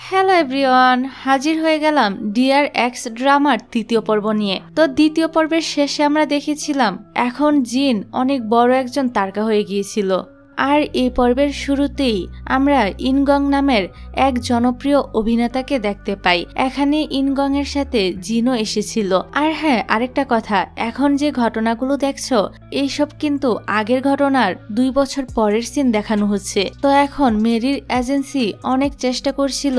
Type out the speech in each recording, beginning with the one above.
Hello everyone, হাজির হয়ে গেলাম ডিয়ার এক্স ড্রামার তৃতীয় পর্ব নিয়ে। তো দ্বিতীয় পর্বের শেষে আমরা দেখেছিলাম এখন জিন অনেক বড় একজন তারকা হয়ে গিয়েছিল। আর এই পর্বের শুরুতেই আমরা ইনগং নামের এক জনপ্রিয় অভিনেতাকে দেখতে পাই। এখানে ইনগং এর সাথে জিনও এসেছিল। আর হ্যাঁ, আরেকটা কথা, এখন যে ঘটনাগুলো দেখছো এইসব কিন্তু আগের ঘটনার 2 বছর পরের সিন দেখানো হচ্ছে। তো এখন মেরির এজেন্সি অনেক চেষ্টা করছিল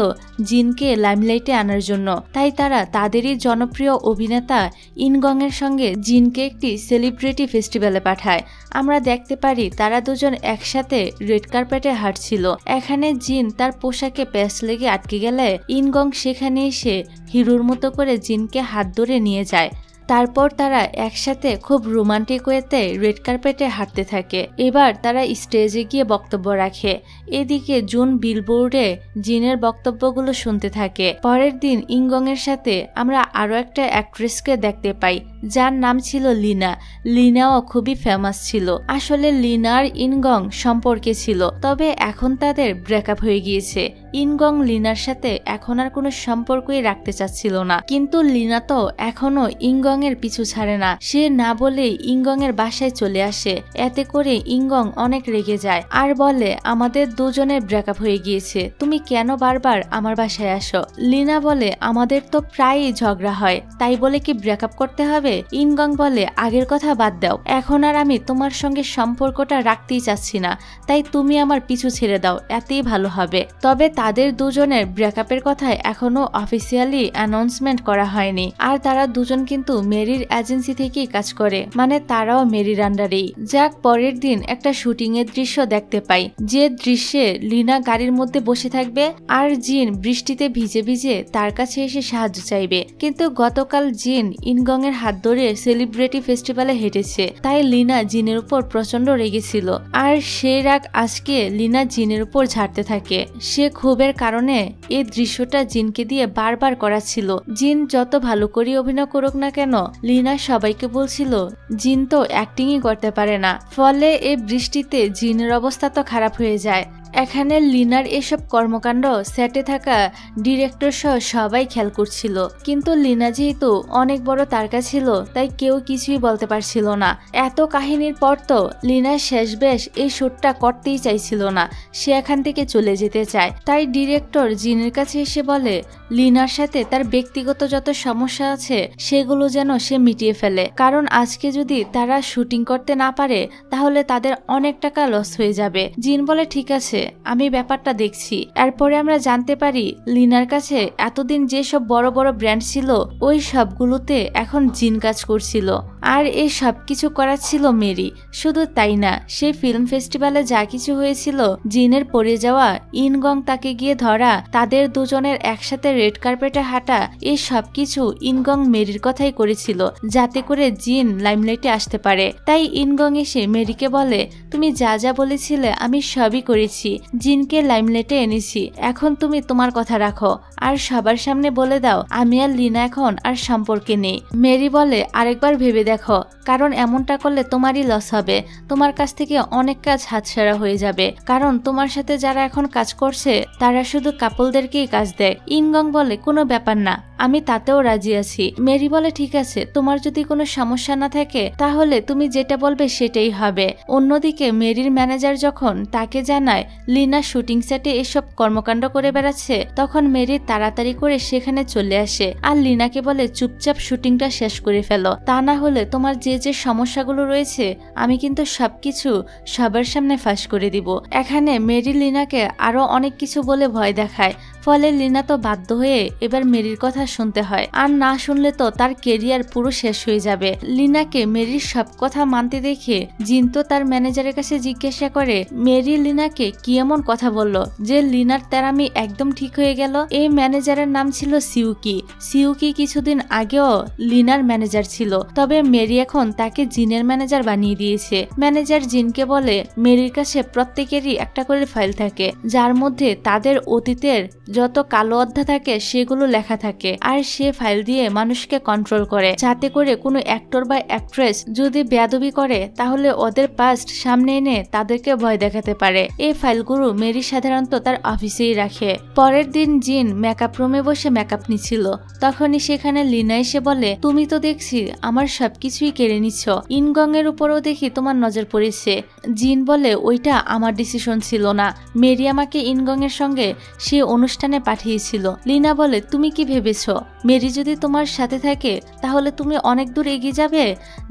জিনকে লাইমলাইটে আনার জন্য, তাই তারা তাদেরই জনপ্রিয় অভিনেতা ইনগং এর সঙ্গে জিনকে একটি সেলিব্রিটি ফেস্টিভ্যালে পাঠায়। আমরা দেখতে পারি তারা দুজন একসাথে রেড কার্পেটে হাঁটছিল। এখানে জিন তার পোশাকে প্যাচ লেগে আটকে গেলে ইনগং সেখানে এসে হিরোর মতো করে জিনকে হাত ধরে নিয়ে যায়। তারপর তারা একসাথে খুব রোমান্টিক ওয়েতে রেড কার্পেটে হাঁটতে থাকে। এবার তারা স্টেজে গিয়ে বক্তব্য রাখে। এদিকে জুন বিলবোর্ডে জিনের বক্তব্যগুলো শুনতে থাকে। পরের দিন ইনগং এর সাথে আমরা আরো একটা অ্যাক্ট্রেসকে দেখতে পাই, যার নাম ছিল লিনা। লিনাও খুবই ফেমাস ছিল। আসলে লিনা আর ইনগং সম্পর্কে ছিল, তবে এখন তাদের ব্রেকআপ হয়ে গিয়েছে। ইনগং লিনার সাথে এখন আর কোনো সম্পর্কই রাখতে চাচ্ছিল না, কিন্তু লিনা তো এখনো ইনগং এর পিছু ছাড়ে না। সে না বলেই ইনগং এর বাসায় চলে আসে। এতে করে ইনগং অনেক রেগে যায় আর বলে, আমাদের দুজনের ব্রেকআপ হয়ে গিয়েছে, তুমি কেন বারবার আমার বাসায় আসো? লিনা বলে, আমাদের তো প্রায়ই ঝগড়া হয়, তাই বলে কি ব্রেকআপ করতে হবে? ইনগং বলে, আগের কথা বাদ দাও, এখন আর আমি তোমার সঙ্গে সম্পর্কটা রাখতেই চাচ্ছি না, তাই তুমি আমার পিছু ছেড়ে দাও, এতেই ভালো হবে। তবে তাদের দুজনের ব্রেকআপের কথায় এখনো অফিসিয়ালি অ্যানাউন্সমেন্ট করা হয়নি। আর তারা দুজন কিন্তু মেরির এজেন্সি থেকেই কাজ করে, মানে তারাও মেরির আন্ডারেই। যাক, পরের দিন একটা শুটিং এর দৃশ্য দেখতে পাই, যে দৃশ্যে লিনা গাড়ির মধ্যে বসে থাকবে আর জিন বৃষ্টিতে ভিজে ভিজে তার কাছে এসে সাহায্য চাইবে। কিন্তু গতকাল জিন ইনগং এর হাত ধরে সেলিব্রিটি ফেস্টিভ্যালে হেঁটেছে, তাই লিনা জিনের উপর প্রচন্ড রেগেছিল। আর সেই রাগ আজকে লিনা জিনের উপর ঝাড়তে থাকে। সে ক্ষোভের কারণে এই দৃশ্যটা জিনকে দিয়ে বারবার করাচ্ছিল। জিন যত ভালো করে অভিনয় করুক না কেন, লিনা সবাইকে বলছিল জিন তো অ্যাক্টিংই করতে পারে না। ফলে এই বৃষ্টিতে জিনের অবস্থা তো খারাপ হয়ে যায়। এখানে লিনার এসব কর্মকাণ্ড সেটে থাকা ডিরেক্টর সহ সবাই খেয়াল করছিল, কিন্তু লিনা যেহেতু অনেক বড় তারকা ছিল, তাই কেউ কিছুই বলতে পারছিল না। এত কাহিনীর পর তো লিনা শেষ বেশ এই শুটটা করতেই চাইছিল না, সে এখান থেকে চলে যেতে চায়। তাই ডিরেক্টর জিনের কাছে এসে বলে লিনার সাথে তার ব্যক্তিগত যত সমস্যা আছে সেগুলো যেন সে মিটিয়ে ফেলে, কারণ আজকে যদি তারা শুটিং করতে না পারে তাহলে তাদের অনেক টাকা লস হয়ে যাবে। জিন বলে, ঠিক আছে, আমি ব্যাপারটা দেখছি। এরপরে আমরা জানতে পারি লিনার কাছে এতদিন যেসব বড় বড় ব্র্যান্ড ছিল ওই সবগুলোতে এখন জিন কাজ করছিল, আর এই সব কিছু করাচ্ছিল মেরি। শুধু তাই না, সেই ফিল্ম ফেস্টিভ্যালে যা কিছু হয়েছিল, জিনের পড়ে যাওয়া, ইনগং তাকে গিয়ে ধরা, তাদের দুজনের একসাথে রেড কার্পেটে হাঁটা, এই সবকিছু ইনগং মেরির কথাই করেছিল, যাতে করে জিন লাইমলাইটে আসতে পারে। তাই ইনগং এসে মেরিকে বলে, তুমি যা যা বলেছিলে আমি সবই করেছি, জিনকে লাইমলাইটে এনেছি, এখন তুমি তোমার কথা রাখো আর সবার সামনে বলে দাও আমি আর লিনা এখন আর সম্পর্কে নেই। মেরি বলে, আরেকবার ভেবে দেখো, কারণ এমনটা করলে তোমারই লস হবে, তোমার কাছ থেকে অনেক কাজ হাতছাড়া হয়ে যাবে, কারণ তোমার সাথে যারা এখন কাজ করছে তারা শুধু কাপলদেরকেই কাজ দেয়। ইনগং বলে, কোনো ব্যাপার না, আমি তাতেও রাজি আছি। মেরি বলে, ঠিক আছে, তোমার যদি কোনো সমস্যা না থাকে তাহলে তুমি যেটা বলবে সেটাই হবে। অন্যদিকে মেরির ম্যানেজার যখন তাকে জানায় লিনা শুটিং সেটে এসব কর্মকাণ্ড করে বেড়াচ্ছে, তখন মেরি তাড়াতাড়ি করে সেখানে চলে আসে আর লিনাকে বলে, চুপচাপ শুটিংটা শেষ করে ফেলো, তা না হলে তোমার যে যে সমস্যাগুলো রয়েছে আমি কিন্তু সবকিছু সবার সামনে ফাঁস করে দিব। এখানে মেরি লিনাকে আরো অনেক কিছু বলে ভয় দেখায়, ফলে লিনা তো বাধ্য হয়ে এবার মেরির কথা শুনতে হয়, আর না শুনলে তো তার কেরিয়ার পুরো শেষ হয়ে যাবে। লিনাকে মেরির সব কথা মানতে দেখে জিন তো তার ম্যানেজারের কাছে জিজ্ঞাসা করে, মেরি লিনাকে কি এমন কথা বলল যে লিনার তেরামি একদম ঠিক হয়ে গেল? এই ম্যানেজারের নাম ছিল সিউকি। সিউকি কিছুদিন আগেও লিনার ম্যানেজার ছিল, তবে মেরি এখন তাকে জিনের ম্যানেজার বানিয়ে দিয়েছে। ম্যানেজার জিনকে বলে, মেরির কাছে প্রত্যেকেরই একটা করে ফাইল থাকে, যার মধ্যে তাদের অতীতের যত কালো অধ্যায় থাকে সেগুলো লেখা থাকে, আর সে ফাইল দিয়ে মানুষকে কন্ট্রোল করে, যাতে করে কোনো অ্যাক্টর বা অ্যাক্ট্রেস যদি বেয়াদবি করে তাহলে ওদের পাস্ট সামনে এনে তাদেরকে ভয় দেখাতে পারে। এই ফাইলগুলো মেরি সাধারণত তার অফিসেই রাখে। পরের দিন জিন মেকআপ রুমে বসে মেকআপ নিচ্ছিল, তখনই সেখানে লিনা এসে বলে, তুমি তো দেখছি আমার সবকিছুই কেড়ে নিচ্ছ, ইনগং এর উপরও দেখি তোমার নজর পড়েছে। জিন বলে, ওইটা আমার ডিসিশন ছিল না, মেরি আমাকে ইনগং এর সঙ্গে সে অনুষ্ঠানে পাঠিয়েছিল। লিনা বলে, তুমি কি ভেবেছ মেরি যদি তোমার সাথে থাকে তাহলে তুমি অনেক দূর এগিয়ে যাবে?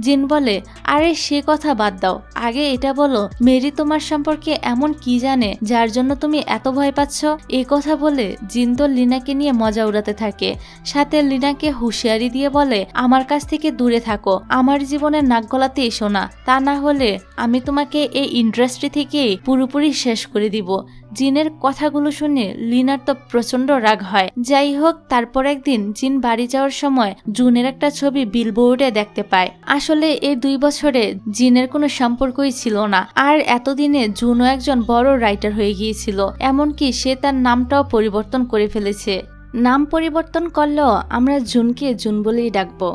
জিন বলে, আরে সে কথা বাদ দাও, আগে এটা বলো মেরি তোমার সম্পর্কে এমন কি জানে যার জন্য তুমি এত ভয় পাচ্ছ? এই কথা বলে জিন তো লিনাকে নিয়ে মজা উড়াতে থাকে, সাথে লিনাকে হুঁশিয়ারি দিয়ে বলে, আমার কাছ থেকে দূরে থাকো, আমার জীবনে নাক গলাতে এসো না, তা না হলে আমি তোমাকে এই ইন্ডাস্ট্রি থেকে পুরোপুরি শেষ করে দিব। জিনের কথাগুলো শুনে লিনার তো প্রচন্ড রাগ হয়। যাই হোক, তারপর একদিন জিন বাড়ি যাওয়ার সময় জুনের একটা ছবি বিলবোর্ডে দেখতে পায়। আসলে এই 2 বছরে জিনের কোনো সম্পর্কই ছিল না, আর এতদিনে জুনও একজন বড় রাইটার হয়ে গিয়েছিল, এমনকি সে তার নামটাও পরিবর্তন করে ফেলেছে। নাম পরিবর্তন করলেও আমরা জুনকে জুন বলেই ডাকবো।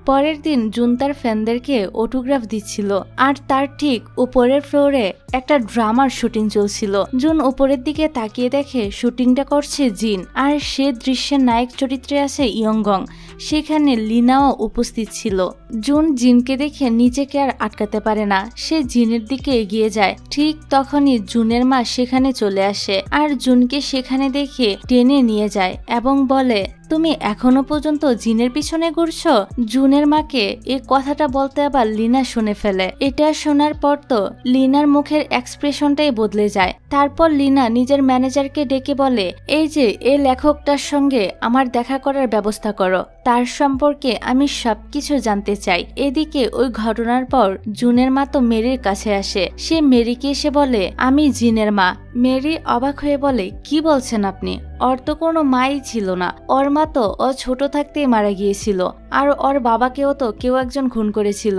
পরের দিন জুন তার ফ্যানদেরকে অটোগ্রাফ দিচ্ছিল, আর তার ঠিক উপরের ফ্লোরে একটা ড্রামার শুটিং চলছিল। জুন উপরের দিকে তাকিয়ে দেখে শুটিংটা করছে জিন, আর সে দৃশ্যের নায়ক চরিত্রে আছে ইয়ংগং। সেখানে লিনাও উপস্থিত ছিল। জুন জিনকে দেখে নিজেকে আর আটকাতে পারে না, সে জিনের দিকে এগিয়ে যায়। ঠিক তখনই জুনের মা সেখানে চলে আসে, আর জুনকে সেখানে দেখে টেনে নিয়ে যায় এবং বলে, তুমি এখনো পর্যন্ত জিনের পিছনে ঘুরছো? জুনের মাকে এই কথাটা বলতে আবার লিনা শুনে ফেলে। এটা শোনার পর তো লিনার মুখের এক্সপ্রেশনটাই বদলে যায়। তারপর লিনা নিজের ম্যানেজারকে ডেকে বলে, এই যে এই লেখকটার সঙ্গে আমার দেখা করার ব্যবস্থা করো, তার সম্পর্কে আমি সবকিছু জানতে চাই। এদিকে ওই ঘটনার পর জুনের মা তো মেরির কাছে আসে। সে মেরিকে এসে বলে, আমি জিনের মা। মেরি অবাক হয়ে বলে, কি বলছেন আপনি? ওর তো কোনো মাই ছিল না, ওর মা তো ও ছোট থাকতেই মারা গিয়েছিল, আর ওর বাবাকেও তো কেউ একজন খুন করেছিল।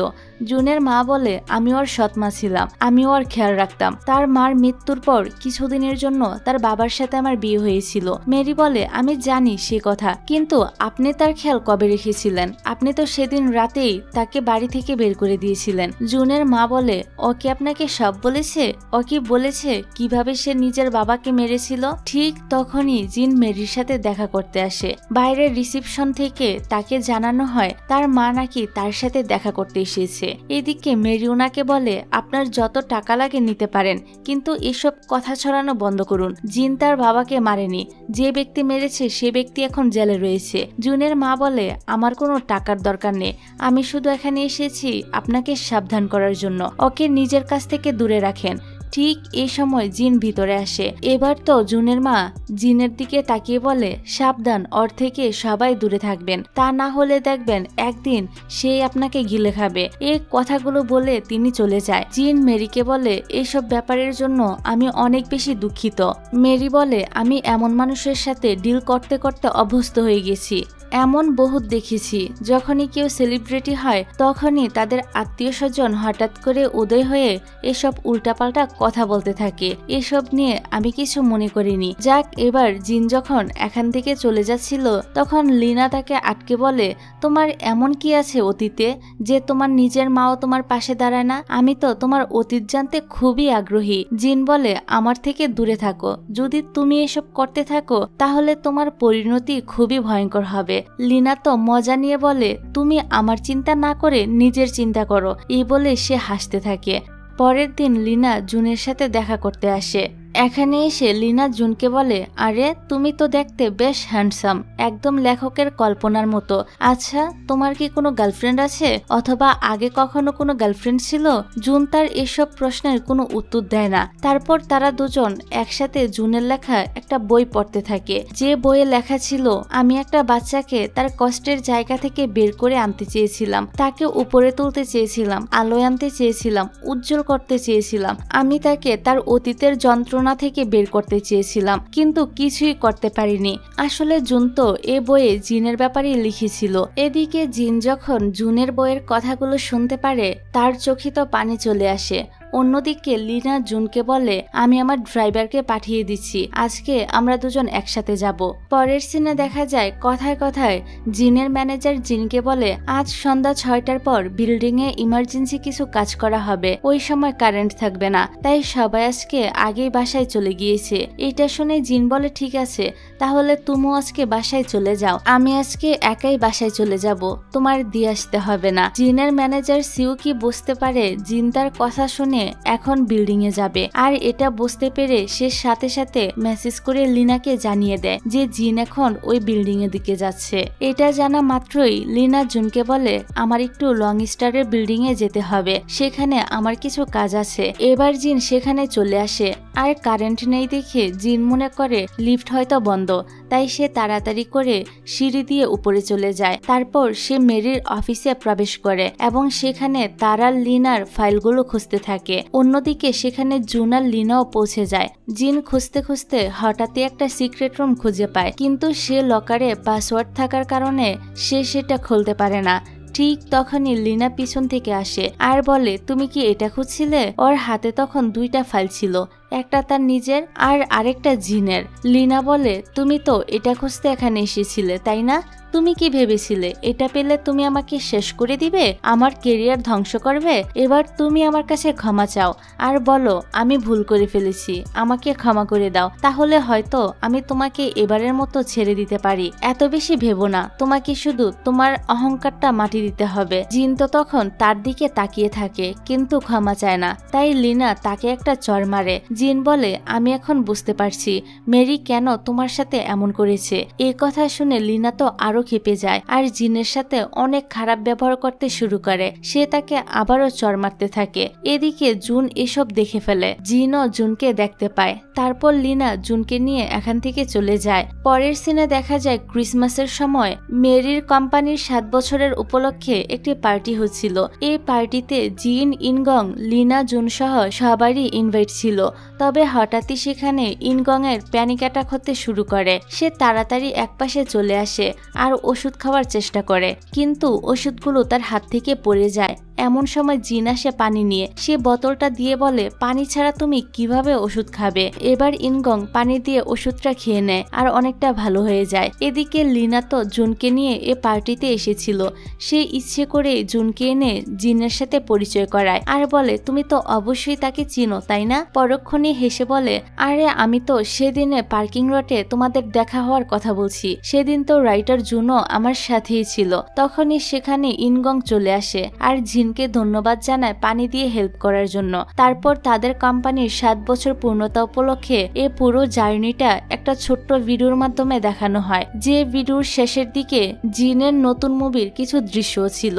জুনের মা বলে, আমি ওর সৎ মা ছিলাম, আমি ওর খেয়াল রাখতাম। তার মার মৃত্যুর পর কিছুদিনের জন্য তার বাবার সাথে আমার বিয়ে হয়েছিল। মেরি বলে, আমি জানি সে কথা, কিন্তু আপনি তার খেয়াল কবে রেখেছিলেন? আপনি তো সেদিন রাতেই তাকে বাড়ি থেকে বের করে দিয়েছিলেন। জুনের মা বলে, ও কি আপনাকে সব বলেছে? ও কি বলেছে কিভাবে সে নিজের বাবাকে মেরেছিল? ঠিক তখনই জিন মেরির সাথে দেখা করতে আসে। বাইরের রিসিপশন থেকে তাকে জানানো হয় তার মা নাকি তার সাথে দেখা করতে এসেছে। এদিকে মেরি ওনাকে বলে, আপনার যত টাকা লাগে নিতে পারেন, কিন্তু এসব কথা ছড়ানো বন্ধ করুন। জিন তার বাবাকে মারেনি, যে ব্যক্তি মেরেছে সে ব্যক্তি এখন জেলে রয়েছে। জুনের মা বলে, আমার কোনো টাকার দরকার নেই, আমি শুধু এখানে এসেছি আপনাকে সাবধান করার জন্য, ওকে নিজের কাছ থেকে দূরে রাখেন। ঠিক এই সময় জিন ভিতরে আসে। এবার তো জুনের মা জিনের দিকে তাকিয়ে বলে, সাবধান, ওর থেকে সবাই দূরে থাকবেন, তা না হলে দেখবেন একদিন সে আপনাকে গিলে খাবে। এই কথাগুলো বলে তিনি চলে যায়। জিন মেরিকে বলে, এইসব ব্যাপারের জন্য আমি অনেক বেশি দুঃখিত। মেরি বলে, আমি এমন মানুষের সাথে ডিল করতে করতে অভ্যস্ত হয়ে গেছি, এমন বহুত দেখেছি। যখনই কেউ সেলিব্রিটি হয় তখনই তাদের আত্মীয় স্বজন হঠাৎ করে উদয় হয়ে এসব উল্টাপাল্টা কথা বলতে থাকে। এসব নিয়ে আমি কিছু মনে করিনি। যাক, এবার জিন যখন এখান থেকে চলে যাচ্ছিল তখন লিনা তাকে আটকে বলে, তোমার এমন কি আছে অতীতে যে তোমার নিজের মাও তোমার পাশে দাঁড়ায় না? আমি তো তোমার অতীত জানতে খুবই আগ্রহী। জিন বলে, আমার থেকে দূরে থাকো, যদি তুমি এসব করতে থাকো তাহলে তোমার পরিণতি খুবই ভয়ঙ্কর হবে। লিনা তো মজা নিয়ে বলে, তুমি আমার চিন্তা না করে নিজের চিন্তা করো, এই বলে সে হাসতে থাকে। পরের দিন লিনা জুনের সাথে দেখা করতে আসে। এখানে এসে লিনা জুনকে বলে, আরে তুমি তো দেখতে বেশ হ্যান্ডসাম, একদম লেখকের কল্পনার মতো। আচ্ছা, তোমার কি কোনো গার্লফ্রেন্ড আছে, অথবা আগে কখনো কোনো গার্লফ্রেন্ড ছিল? জুন তার এসব প্রশ্নের কোনো উত্তর দেয় না। তারপর তারা দুজন একসাথে জুনের লেখা একটা বই পড়তে থাকে। যে বইয়ে লেখা ছিল, আমি একটা বাচ্চাকে তার কষ্টের জায়গা থেকে বের করে আনতে চেয়েছিলাম, তাকে উপরে তুলতে চেয়েছিলাম, আলোয় আনতে চেয়েছিলাম, উজ্জ্বল করতে চেয়েছিলাম। আমি তাকে তার অতীতের যন্ত্রণা থেকে বের করতে চেয়েছিলাম, কিন্তু কিছুই করতে পারিনি। আসলে জুন তো এ বইয়ে জিনের ব্যাপারেই লিখেছিল। এদিকে জিন যখন জুনের বইয়ের কথাগুলো শুনতে পারে তার চোখে তো পানি চলে আসে। অন্যদিকে লিনা জুনকে বলে আমি আমার ড্রাইভারকে পাঠিয়ে দিচ্ছি, আজকে আমরা দুজন একসাথে যাব। পরের সিনে দেখা যায় কথায় কথায় জিনের ম্যানেজার জিনকে বলে আজ সন্ধ্যা 6টার পর বিল্ডিং এ ইমার্জেন্সি কিছু কাজ করা হবে, ওই সময় কারেন্ট থাকবে না, তাই সবাই আজকে আগেই বাসায় চলে গিয়েছে। এটা শুনে জিন বলে ঠিক আছে, তাহলে তুমিও আজকে বাসায় চলে যাও, আমি আজকে একাই বাসায় চলে যাব, তোমার দিয়ে আসতে হবে না। জিনের ম্যানেজার সিউকি বুঝতে পারে জিন তার কথা শুনে এখন বিল্ডিং এ যাবে, আর এটা বুঝতে পেরে সে সাথে সাথে মেসেজ করে লিনাকে জানিয়ে দেয় যে জিন এখন ওই বিল্ডিং এর দিকে যাচ্ছে। এটা জানা মাত্রই লিনা জুনকে বলে আমার একটু লং স্টারের বিল্ডিং এ যেতে হবে, সেখানে আমার কিছু কাজ আছে। এবার জিন সেখানে চলে আসে, আর কারেন্ট নেই দেখে জিন মনে করে লিফট হয়তো বন্ধ, তাই সে তাড়াতাড়ি করে সিঁড়ি দিয়ে উপরে চলে যায়। তারপর সে মেরির অফিসে প্রবেশ করে এবং সেখানে তার আর লিনার ফাইলগুলো খুঁজতে থাকে। অন্যদিকে সেখানে জুন আর লিনাও পৌঁছে যায়। জিন খুঁজতে খুঁজতে হঠাৎই একটা সিক্রেট রুম খুঁজে পায়, কিন্তু সে লকারে পাসওয়ার্ড থাকার কারণে সে সেটা খুলতে পারে না। ঠিক তখনই লিনা পিছন থেকে আসে আর বলে তুমি কি এটা খুঁজছিলে? ওর হাতে তখন দুইটা ফাইল ছিল, একটা তার নিজের আর আরেকটা জিনের। লিনা বলে তুমি তো এটা খুঁজতে এখানে এসেছিলে তাই না? তুমি কি ভেবেছিলে এটা পেলে তুমি আমাকে শেষ করে দিবে, আমার কেরিয়ার ধ্বংস করবে? এবার তুমি আমার কাছে ক্ষমা চাও আর বলো আমি ভুল করে ফেলেছি, আমাকে ক্ষমা করে দাও, তাহলে হয়তো আমি তোমাকে এবারের মতো ছেড়ে দিতে পারি। এত বেশি ভেবো না, তোমাকে শুধু তোমার অহংকারটা মাটি দিতে হবে। জিন তো তখন তার দিকে তাকিয়ে থাকে কিন্তু ক্ষমা চায় না, তাই লিনা তাকে একটা চড় মারে। জিন বলে আমি এখন বুঝতে পারছি মেরি কেন তোমার সাথে এমন করেছে। এই কথা শুনে লিনা তো আরো খেপে যায় আর জিনের সাথে অনেক খারাপ ব্যবহার করতে শুরু করে। সে তাকে আবারও চড় মারতে থাকে। এদিকে জুন এসব দেখে ফেলে। জিনও জুনকে দেখতে পায়। তারপর লিনা জুনকে নিয়ে এখান থেকে চলে যায়। পরের সিনে দেখা যায় ক্রিসমাসের সময় মেরির কোম্পানির 7 বছরের উপলক্ষে একটি পার্টি হচ্ছিল। এই পার্টিতে জিন, ইনগং, লিনা, জুন সহ সবারই ইনভাইট ছিল। তবে হঠাৎই সেখানে ইনগং এর প্যানিক অ্যাটাক হতে শুরু করে। সে তাড়াতাড়ি একপাশে চলে আসে আর ওষুধ খাওয়ার চেষ্টা করে, কিন্তু ওষুধগুলো তার হাত থেকে পড়ে যায়। এমন সময় জিন আসে পানি নিয়ে। সে বোতলটা দিয়ে বলে পানি ছাড়া তুমি কিভাবে ওষুধ খাবে? এবার ইনগং পানি দিয়ে ওষুধটা খেয়ে নেয় আর অনেকটা ভালো হয়ে যায়। এদিকে লিনা তো জুনকে নিয়ে এ পার্টিতে এসেছিল। সে ইচ্ছে করে জুনকে এনে জিনের সাথে পরিচয় করায় আর বলে তুমি তো অবশ্যই তাকে চিনো তাই না? পরক্ষণে হেসে বলে আরে আমি তো সেদিনে পার্কিং লটে তোমাদের দেখা হওয়ার কথা বলছি, সেদিন তো রাইটার জুনও আমার সাথেই ছিল। তখনই সেখানে ইনগং চলে আসে আর জিনকে ধন্যবাদ জানায় পানি দিয়ে হেল্প করার জন্য। তারপর তাদের কোম্পানির 7 বছর পূর্ণতা উপলক্ষে এই পুরো জার্নিটা একটা ছোট্ট ভিডিওর মাধ্যমে দেখানো হয়। যে ভিডিওর শেষের দিকে জিনের নতুন মুভির কিছু দৃশ্য ছিল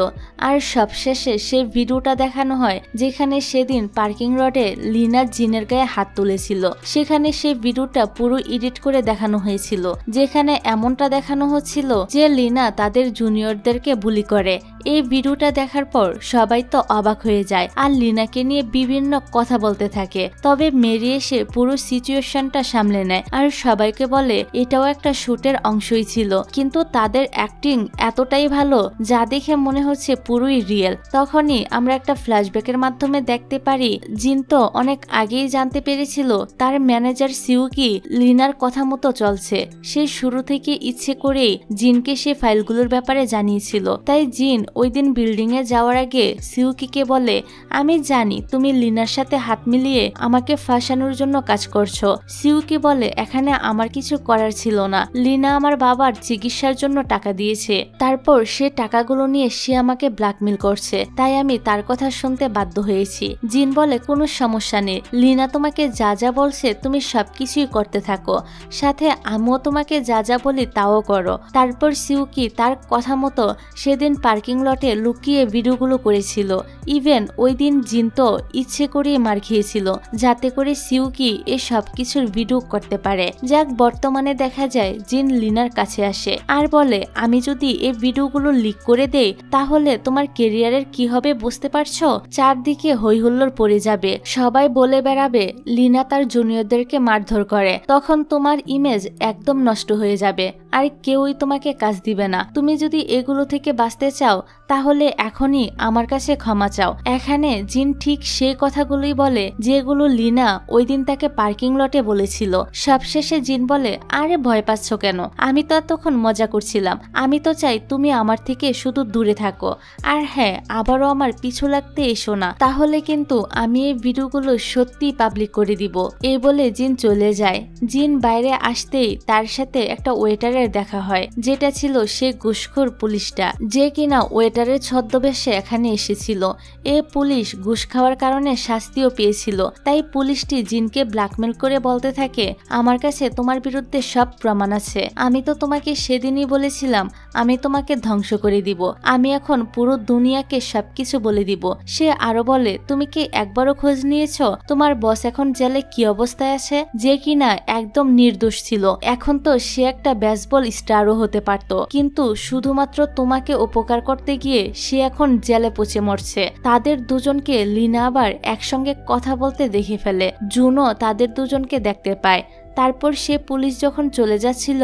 আর সবশেষে সে ভিডিওটা দেখানো হয় যেখানে সেদিন পার্কিং লটে লিনা জিনের গায়ে হাত তুলেছিল। সেখানে সেই ভিডিওটা পুরো এডিট করে দেখানো হয়েছিল, যেখানে এমনটা দেখানো হচ্ছিল যে লিনা তাদের জুনিয়রদেরকে বুলি করে। এই ভিডিওটা দেখার পর সবাই তো অবাক হয়ে যায় আর লিনাকে নিয়ে বিভিন্ন কথা বলতে থাকে। তবে মেরি এসে পুরো সিচুয়েশনটা সামলে নেয় আর সবাইকে বলে এটাও একটা শুটের অংশই ছিল, কিন্তু তাদের অ্যাক্টিং এতটাই ভালো যা দেখে মনে হচ্ছে পুরোই রিয়েল। তখনই আমরা একটা ফ্ল্যাশব্যাকের মাধ্যমে দেখতে পারি জিন তো অনেক আগেই জানতে পেরেছিল তার ম্যানেজার সিউকি লিনার কথা মতো চলছে। সে শুরু থেকে ইচ্ছে করেই জিনকে সে ফাইলগুলোর ব্যাপারে জানিয়েছিল। তাই জিন ওই দিন বিল্ডিং এ যাওয়ার আগে সিউকিকে বলে আমি জানি তুমি লিনার সাথে হাত মিলিয়ে আমাকে ফাঁসানোর জন্য কাজ করছো। সিউকি বলে এখানে আমার কিছু করার ছিল না, লিনা আমার বাবার চিকিৎসার জন্য টাকা দিয়েছে, তারপর সে টাকাগুলো নিয়ে সে আমাকে ব্ল্যাকমেল করছে, তাই আমি তার কথা শুনতে বাধ্য হয়েছি। জিন বলে কোনো সমস্যা নেই, লিনা তোমাকে যা যা বলছে তুমি সবকিছুই করতে থাকো, সাথে আমিও তোমাকে যা যা বলি তাও করো। তারপর সিউকি তার কথা মতো সেদিন পার্কিং লটে লুকিয়ে ভিডিওগুলো করেছিল। ইভেন ওই দিন জিন তো ইচ্ছে করে মার খেয়েছিল যাতে করে সিউকি এ সব কিছুর ভিডিও করতে পারে। যাক, বর্তমানে দেখা যায় জিন লিনার কাছে আসে আর বলে আমি যদি এই ভিডিওগুলো লিক করে দেই তাহলে তোমার কেরিয়ারের কি হবে বুঝতে পারছো? চারদিকে হইহুল্লোড় পড়ে যাবে, সবাই বলে বেড়াবে লিনা তার জুনিয়রদেরকে মারধর করে, তখন তোমার ইমেজ একদম নষ্ট হয়ে যাবে আর কেউই তোমাকে কাজ দিবে না। তুমি যদি এগুলো থেকে বাঁচতে চাও তাহলে এখনই আমার কাছে ক্ষমা চাও। এখানে জিন ঠিক সেই কথাগুলোই বলে যেগুলো লিনা ওই দিন তাকে পার্কিং লটে বলেছিল। সবশেষে জিন বলে, আরে ভয় পাচ্ছ কেন? আমি তো তখন মজা করছিলাম। আমি তো চাই তুমি আমার থেকে শুধু দূরে থাকো। আর হ্যাঁ, আবারও আমার পিছু লাগতে এসো না, তাহলে কিন্তু আমি এই ভিডিওগুলো সত্যি পাবলিক করে দিব। এই বলে জিন চলে যায়। জিন বাইরে আসতেই তার সাথে একটা ওয়েটারের দেখা হয়, যেটা ছিল সে ঘুষখোর পুলিশটা, যে কিনা ওয়েটারের ছদ্মবেশে এখানে এসেছিল। এ পুলিশ ঘুষ খাওয়ার কারণে শাস্তিও পেয়েছিল। তাই পুলিশটি জিনকে ব্ল্যাকমেল করে বলতে থাকে, আমার কাছে তোমার বিরুদ্ধে সব প্রমাণ আছে। আমি তো তোমাকে সেদিনই বলেছিলাম আমি তোমাকে ধ্বংস করে দিব। আমি এখন পুরো দুনিয়াকে সবকিছু বলে দিব। সে আরো বলে, তুমি কি একবারও খোঁজ নিয়েছ তোমার বস এখন জেলে কি অবস্থায় আছে? যে কিনা একদম নির্দোষ ছিল। এখন তো সে একটা বেসবল স্টারও হতে পারত, কিন্তু শুধুমাত্র তোমাকে উপকার করতে গিয়ে সে এখন জেলে পচে মরছে। তাদের দুজনকে লিনা আবার একসঙ্গে কথা বলতে দেখে ফেলে। জুনও তাদের দুজনকে দেখতে পায়। তারপর সে পুলিশ যখন চলে যাচ্ছিল,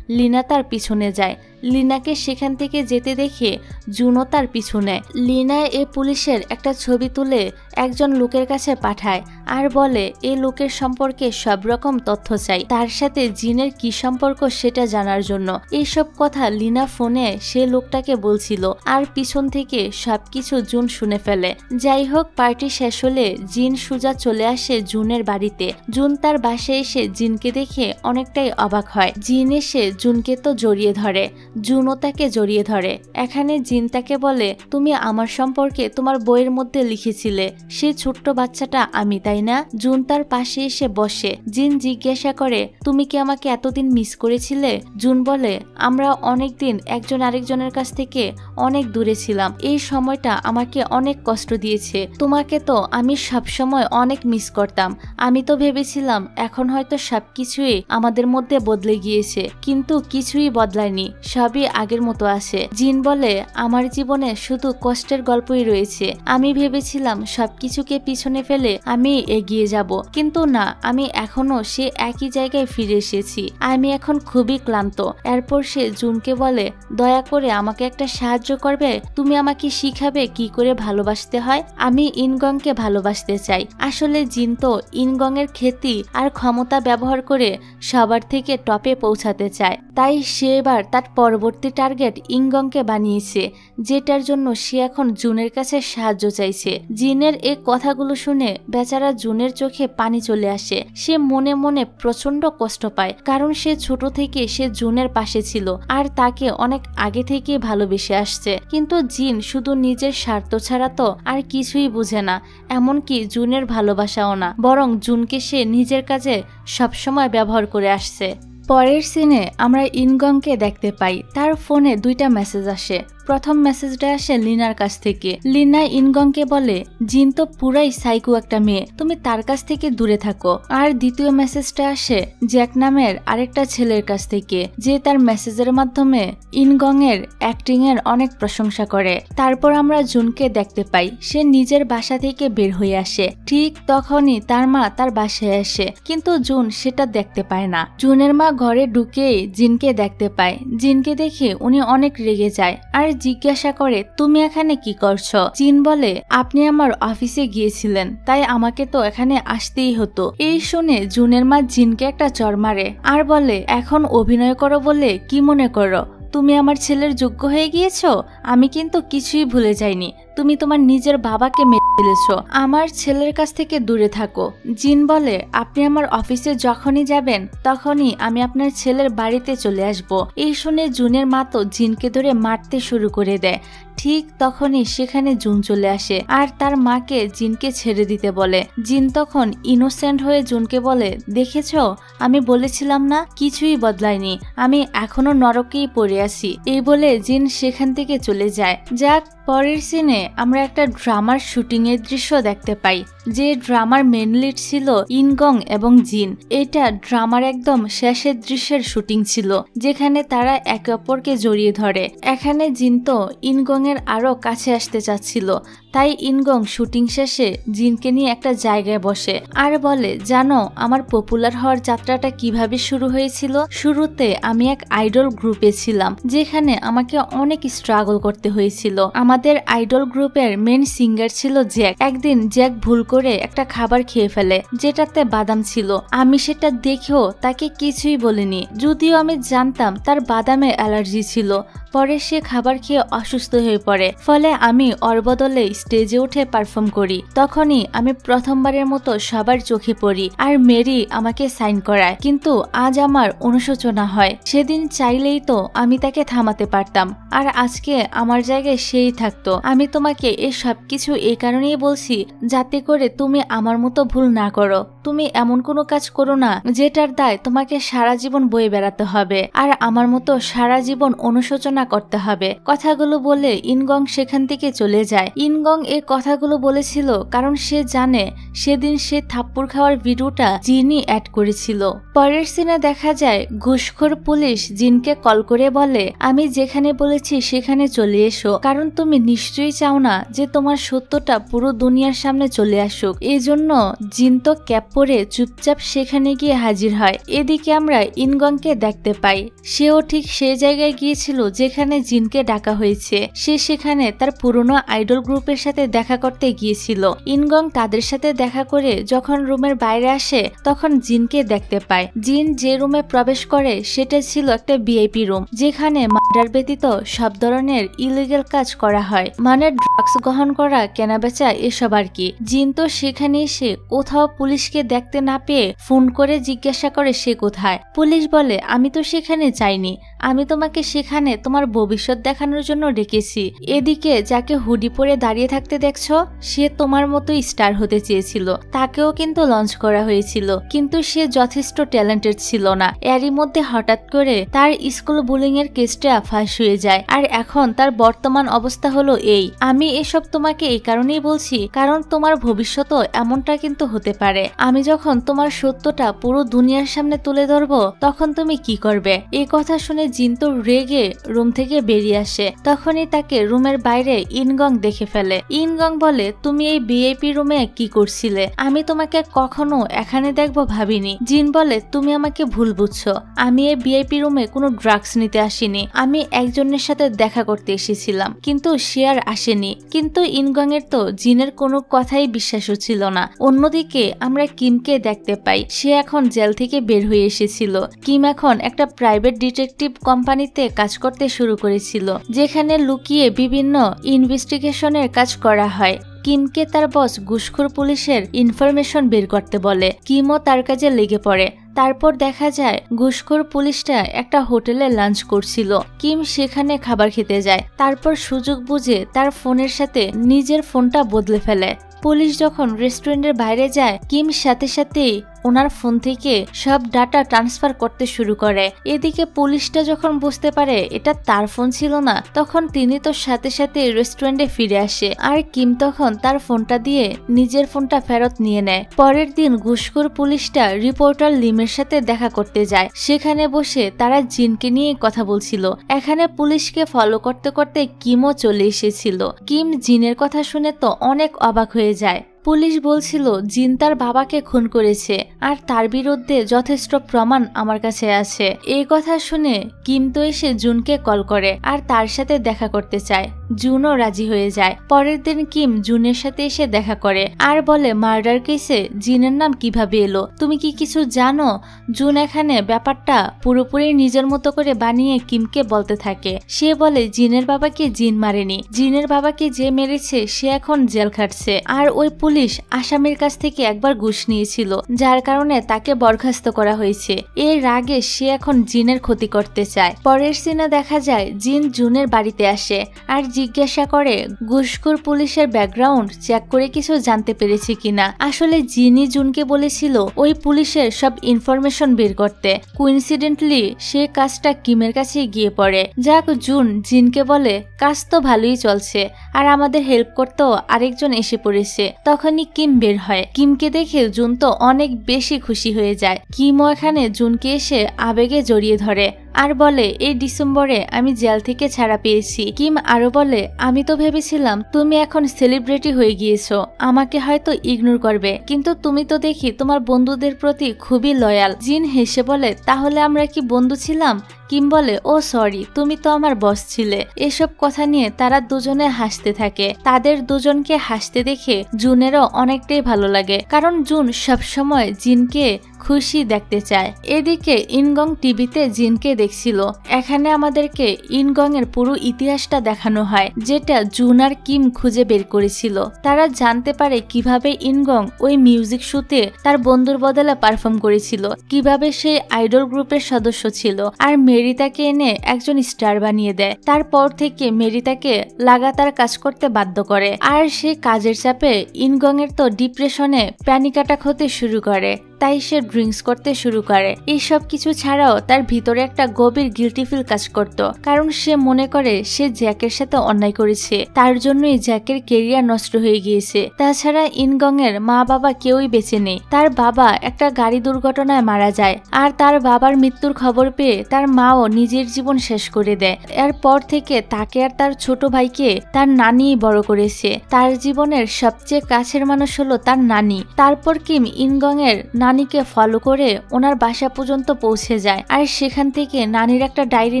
লিনা তার পিছনে যায়। লিনাকে সেখান থেকে যেতে দেখে জুনও তার পিছনে। লিনা এ পুলিশের একটা ছবি তুলে একজন লোকের কাছে পাঠায় আর বলে এই লোকের সম্পর্কে সব রকম তথ্য চাই, তার সাথে জিনের কি সম্পর্ক সেটা জানার জন্য। এইসব কথা লিনা ফোনে সে লোকটাকে বলছিল আর পিছন থেকে সবকিছু জুন শুনে ফেলে। যাই হোক, পার্টি শেষ হলে জিন সুজা চলে আসে জুনের বাড়িতে। জুন তার বাসায় এসে জিনকে দেখে অনেকটাই অবাক হয়। জিন এসে জুনকে তো জড়িয়ে ধরে, জুনও তাকে জড়িয়ে ধরে। এখানে জিন তাকে বলে, তুমি আমার সম্পর্কে তোমার বইয়ের মধ্যে লিখেছিলে সে ছোট্ট বাচ্চাটা আমি, তাই না? জুন তার পাশে এসে বসে। জিন জিজ্ঞাসা করে, তুমি কি আমাকে এতদিন মিস করেছিলে? জুন বলে, আমরা অনেকদিন একজন আরেকজনের কাছ থেকে অনেক দূরে ছিলাম। এই সময়টা আমাকে অনেক কষ্ট দিয়েছে। তোমাকে তো আমি সবসময় অনেক মিস করতাম। আমি তো ভেবেছিলাম এখন হয়তো সবকিছুই আমাদের মধ্যে বদলে গিয়েছে, কিন্তু কিছুই বদলায়নি, সবই আগের মতো আছে। জিন বলে, আমার জীবনে শুধু কষ্টের গল্পই রয়েছে। আমি ভেবেছিলাম সবকিছুকে পিছনে ফেলে আমি এগিয়ে যাব, কিন্তু না, আমি এখনো সে একই জায়গায় ফিরে এসেছি। আমি এখন খুবই ক্লান্ত। এরপর সে জুনকে বলে, দয়া করে আমাকে একটা সাহায্য করবে? তুমি আমাকে শিখাবে কি করে ভালোবাসতে হয়? আমি ইনগংকে ভালোবাসতে চাই। আসলে জিন তো ইনগং এর খ্যাতি আর ক্ষমতা ব্যবহার করে সবার থেকে টপে পৌঁছাতে চায়। তাই সে এবার তার পরবর্তী টার্গেট ইনগংকে বানিয়েছে, যেটার জন্য সে এখন জুনের কাছে সাহায্য চাইছে। জিনের এই কথাগুলো শুনে বেচারা জুনের চোখে পানি চলে আসে। সে মনে মনে প্রচন্ড কষ্ট পায়, কারণ সে ছোট থেকে সে জুনের পাশে ছিল আর তাকে অনেক আগে থেকে ভালোবেসে আসছে। কিন্তু জিন শুধু নিজের স্বার্থ ছাড়া তো আর কিছুই বুঝে না, এমনকি জুনের ভালোবাসাও না, বরং জুনকে সে নিজের কাজে সবসময় ব্যবহার করে আসছে। পরের সিনে আমরা ইনগংকে দেখতে পাই। তার ফোনে দুইটা মেসেজ আসে। প্রথম মেসেজটা আসে লিনার কাছ থেকে। লিনা ইনগংকে বলে, জিন তো পুরাই সাইকো একটা মেয়ে, তুমি তার কাছ থেকে দূরে থাকো। আর দ্বিতীয় মেসেজটা আসে জ্যাক নামের আরেকটা ছেলের কাছ থেকে, যে তার মেসেজের মাধ্যমে ইনগং এর অ্যাক্টিং এর অনেক প্রশংসা করে। তারপর আমরা জুনকে দেখতে পাই, সে নিজের বাসা থেকে বের হয়ে আসে। ঠিক তখনই তার মা তার বাসায় আসে, কিন্তু জুন সেটা দেখতে পায় না। জুনের মা ঘরে ঢুকেই জিনকে দেখতে পায়। জিনকে দেখে উনি অনেক রেগে যায় আর জিজ্ঞাসা করে, তুমি এখানে কি করছো? জিন বলে, আপনি আমার অফিসে গিয়েছিলেন, তাই আমাকে তো এখানে আসতেই হতো। এই শুনে জুনের মা জিনকে একটা চড় মারে আর বলে, এখন অভিনয় করো বলে কি মনে করো তুমি আমার ছেলের যোগ্য হয়ে গিয়েছো? আমি কিন্তু কিছুই ভুলে যাইনি, তুমি তোমার নিজের বাবাকে মেরে ফেলেছো। আমার ছেলের কাছ থেকে দূরে থাকো। জিন বলে, আপনি আমার অফিসে যখনই যাবেন তখনই আমি আপনার ছেলের বাড়িতে চলে আসব। এই শুনে জুনের মা তো জিনকে ধরে মারতে শুরু করে দেয়। ঠিক তখনই সেখানে জুন চলে আসে আর তার মাকে জিনকে ছেড়ে দিতে বলে। জিন তখন ইনোসেন্ট হয়ে জুনকে বলে, দেখেছো, আমি বলেছিলাম না কিছুই বদলায়নি, আমি এখনো নরকেই পড়ে আছি। এই বলে জিন সেখান থেকে চলে যায়। যাক, পরের সিনে আমরা একটা ড্রামার শুটিং এর দৃশ্য দেখতে পাই। যে ড্রামার মেন লিড ছিল ইনগং এবং জিন। এটা ড্রামার একদম শেষের দৃশ্যের শুটিং ছিল, যেখানে তারা একে অপরকে জড়িয়ে ধরে। এখানে জিন তো ইনগং এর আরো কাছে আসতে চাচ্ছিল, তাই ইনগং শুটিং শেষে জিনকে নিয়ে একটা জায়গায় বসে আর বলে, জানো আমার পপুলার হওয়ার যাত্রাটা কিভাবে শুরু হয়েছিল? শুরুতে আমি এক আইডল গ্রুপে ছিলাম, যেখানে আমাকে অনেক স্ট্রাগল করতে হয়েছিল। আমাদের আইডল গ্রুপের মেন সিঙ্গার ছিল জ্যাক। একদিন জ্যাক ভুল করে একটা খাবার খেয়ে ফেলে যেটাতে বাদাম ছিল। আমি সেটা দেখেও তাকে কিছুই বলিনি, যদিও আমি জানতাম তার বাদামে অ্যালার্জি ছিল। পরে সে খাবার খেয়ে অসুস্থ হয়ে পড়ে, ফলে আমি ওর বদলে স্টেজে উঠে পারফর্ম করি। তখনই আমি প্রথমবারের মতো সবার চোখে পড়ি আর মেরি আমাকে সাইন করায়। কিন্তু আজ আমার অনুশোচনা হয়, সেদিন চাইলেই তো আমি তাকে থামাতে পারতাম, আর আজকে আমার জায়গায় সেই থাকতো। আমি তোমাকে এই সবকিছু এই কারণেই বলছি যাতে করে তুমি আমার মতো ভুল না করো। তুমি এমন কোনো কাজ করো না যেটার দায় তোমাকে সারা জীবন বয়ে বেড়াতে হবে আর আমার মতো সারা জীবন অনুশোচনা করতে হবে। কথাগুলো বলে ইনগং সেখান থেকে চলে যায়। ইনগং এই কথাগুলো বলেছিল কারণ সে জানে সেদিন সে থাপ্পড় খাওয়ার ভিডিওটা জিনই অ্যাড করেছিল। পরের সিনে দেখা যায় ঘুষখোর পুলিশ জিনকে কল করে বলে, আমি যেখানে বলেছি সেখানে চলে এসো, কারণ তুমি নিশ্চয়ই চাও না যে তোমার সত্যটা পুরো দুনিয়ার সামনে চলে আসুক। এই জন্য জিন তো ক্যাপ পরে চুপচাপ সেখানে গিয়ে হাজির হয়। এদিকে আমরা ইনগংকে দেখতে পাই, সেও ঠিক সেই জায়গায় গিয়েছিল যেখানে জিনকে ডাকা হয়েছে। সে সেখানে তার পুরনো আইডল গ্রুপের সাথে দেখা করতে গিয়েছিল। ইনগং তাদের সাথে দেখা করে যখন রুমের বাইরে আসে তখন জিনকে দেখতে পায়। জিন যে রুমে প্রবেশ করে সেটা ছিল একটা ভিআইপি রুম, যেখানে মার্ডার ব্যতীত সব ধরনের ইলিগাল কাজ করা হয়, মানে ড্রাগস গ্রহণ করা, কেনাবেচা, এসব আর কি। জিন তো সেখানে এসে কোথাও পুলিশকে দেখতে না পেয়ে ফোন করে জিজ্ঞাসা করে সে কোথায়। পুলিশ বলে, আমি তো সেখানে যাইনি, আমি তোমাকে সেখানে তোমার ভবিষ্যৎ দেখানোর জন্য ডেকেছি। এদিকে যাকে হুডি পরে দাঁড়িয়ে থাকতে দেখছো সে তোমার মতো স্টার হতে চেয়েছিল, তাকেও কিন্তু লঞ্চ করা হয়েছিল, কিন্তু সে যথেষ্ট ট্যালেন্টেড ছিল না। এরই মধ্যে হঠাৎ করে তার স্কুল বুলিং এর কেসটা ফাঁস হয়ে যায়, আর এখন তার বর্তমান অবস্থা হলো এই। আমি এসব তোমাকে এই কারণেই বলছি কারণ তোমার ভবিষ্যৎও এমনটা কিন্তু হতে পারে। আমি যখন তোমার সত্যটা পুরো দুনিয়ার সামনে তুলে ধরবো তখন তুমি কি করবে? এই কথা শুনে জিন তো রেগে রুম থেকে বেরিয়ে আসে। তখনই তাকে রুমের বাইরে ইনগং দেখে ফেলে। ইনগং বলে, তুমি এই ভিআইপি রুমে কি করছিলে? আমি তোমাকে কখনো এখানে দেখবো ভাবিনি। জিন বলে, তুমি আমাকে ভুল বুঝছো, আমি এই ভিআইপি রুমে কোনো ড্রাগস নিতে আসিনি, আমি একজনের সাথে দেখা করতে এসেছিলাম, কিন্তু সে আর আসেনি। কিন্তু ইনগং এর তো জিনের কোনো কথাই বিশ্বাস হচ্ছিল না। অন্যদিকে আমরা কিমকে দেখতে পাই, সে এখন জেল থেকে বের হয়ে এসেছিল। কিম এখন একটা প্রাইভেট ডিটেকটিভ কোম্পানিতে কাজ করতে শুরু করেছিল, যেখানে লুকিয়ে বিভিন্ন ইনভেস্টিগেশনের কাজ করা হয়। কিমকে তার বস ঘুষখোর পুলিশের ইনফরমেশন বের করতে বলে। কিমও তার কাজে লেগে পড়ে। তারপর দেখা যায় ঘুষখোর পুলিশটা একটা হোটেলে লাঞ্চ করছিল। কিম সেখানে খাবার খেতে যায়, তারপর সুযোগ বুঝে তার ফোনের সাথে নিজের ফোনটা বদলে ফেলে। পুলিশ যখন রেস্টুরেন্টের বাইরে যায়, কিম সাথে সাথেই ওনার ফোন থেকে সব ডাটা ট্রান্সফার করতে শুরু করে। এদিকে পুলিশটা যখন বুঝতে পারে এটা তার ফোন ছিল না, তখন তিনি তো সাথে সাথে রেস্টুরেন্টে ফিরে আসে, আর কিম তখন তার ফোনটা দিয়ে নিজের ফোনটা ফেরত নিয়ে নেয়। পরের দিন ঘুষখোর পুলিশটা রিপোর্টার লিমের সাথে দেখা করতে যায়। সেখানে বসে তারা জিনকে নিয়ে কথা বলছিল। এখানে পুলিশকে ফলো করতে করতে কিমও চলে এসেছিল। কিম জিনের কথা শুনে তো অনেক অবাক হয়ে যায়। পুলিশ বলছিল জিন তার বাবাকে খুন করেছে আর তার বিরুদ্ধে যথেষ্ট প্রমাণ আমার কাছে আছে। এই কথা শুনে কিম তো এসে জুনকে কল করে আর তার সাথে দেখা করতে চায়। জুনও রাজি হয়ে যায়। পরের দিন কিম জুনের সাথে এসে দেখা করে আর বলে, মার্ডার কেসে জিনের নাম কিভাবে এলো, তুমি কি কিছু জানো? জুন এখানে ব্যাপারটা পুরোপুরি নিজের মতো করে বানিয়ে কিমকে বলতে থাকে। সে বলে, জিনের বাবাকে জিন মারেনি, জিনের বাবাকে যে মেরেছে সে এখন জেল খাটছে, আর ওই পুলিশ আসামির কাছ থেকে একবার ঘুষ নিয়েছিল, যার কারণে তাকে বরখাস্ত করা হয়েছে। এর রাগে সে এখন জিনের ক্ষতি করতে চায়। পরের সিনে দেখা যায় জিন জুনের বাড়িতে আসে আর জিজ্ঞাসা করে ঘুষখোর পুলিশের ব্যাকগ্রাউন্ড চেক করে কিছু জানতে পেরেছে কিনা। আসলে জিনই জুনকে বলেছিল ওই পুলিশের সব ইনফরমেশন বের করতে। কোইন্সিডেন্টলি সে কাজটা কিমের কাছে গিয়ে পড়ে। যাক, জুন জিনকে বলে কাজ তো ভালোই চলছে আর আমাদের হেল্প করতেও আরেকজন এসে পড়েছে। তখনই কিম বের হয়। কিমকে দেখে জুন তো অনেক বেশি খুশি হয়ে যায়। কিমও এখানে জুনকে এসে আবেগে জড়িয়ে ধরে আর বলে এই ডিসেম্বরে আমি জেল থেকে ছাড়া পেয়েছি। কিম আরো বলে আমি তো ভেবেছিলাম তুমি এখন সেলিব্রিটি হয়ে গিয়েছো, আমাকে হয়তো ইগনোর করবে, কিন্তু তুমি তো দেখি তোমার বন্ধুদের প্রতি খুবই লয়াল। জিন হেসে বলে তাহলে আমরা কি বন্ধু ছিলাম? কিম বলে ও সরি, তুমি তো আমার বস ছিলে। এসব কথা নিয়ে তারা দুজনে হাসতে থাকে। তাদের দুজনকে হাসতে দেখে জুনেরও অনেকটাই ভালো লাগে, কারণ জুন সবসময় জিনকে খুশি দেখতে চায়। এদিকে ইনগং টিভিতে জিনকে দেখছিল। এখানে আমাদেরকে ইনগং এর পুরো ইতিহাসটা দেখানো হয়, যেটা জুন আর কিম খুঁজে বের করেছিল। তারা জানতে পারে কিভাবে ইনগং ওই মিউজিক শোতে তার বন্ধুর বদলে পারফর্ম করেছিল, কিভাবে সে আইডল গ্রুপের সদস্য ছিল আর মেরিতাকে এনে একজন স্টার বানিয়ে দেয়। তারপর থেকে মেরিতাকে লাগাতার কাজ করতে বাধ্য করে আর সে কাজের চাপে ইনগং এর তো ডিপ্রেশনে প্যানিক অ্যাটাক হতে শুরু করে। তাই সে ড্রিঙ্কস করতে শুরু করে। এইসব কিছু ছাড়াও তার ভিতরে একটা গভীর গিল্টি ফিল কাজ করত, কারণ সে মনে করে সে জ্যাকের সাথে অন্যায় করেছে, তার জন্যই জ্যাকের কেরিয়ার নষ্ট হয়ে গিয়েছে। তাছাড়া ইনগং এর মা বাবা কেউই বেঁচে নেই। তার বাবা একটা গাড়ি দুর্ঘটনায় মারা যায় আর তার বাবার মৃত্যুর খবর পেয়ে তার মাও নিজের জীবন শেষ করে দেয়। এরপর থেকে তাকে আর তার ছোট ভাইকে তার নানি বড় করেছে। তার জীবনের সবচেয়ে কাছের মানুষ হলো তার নানি। তারপর কিম ইনগং এর নানিকে ফলো করে ওনার বাসা পর্যন্ত পৌঁছে যায় আর সেখান থেকে নানির একটা ডায়েরি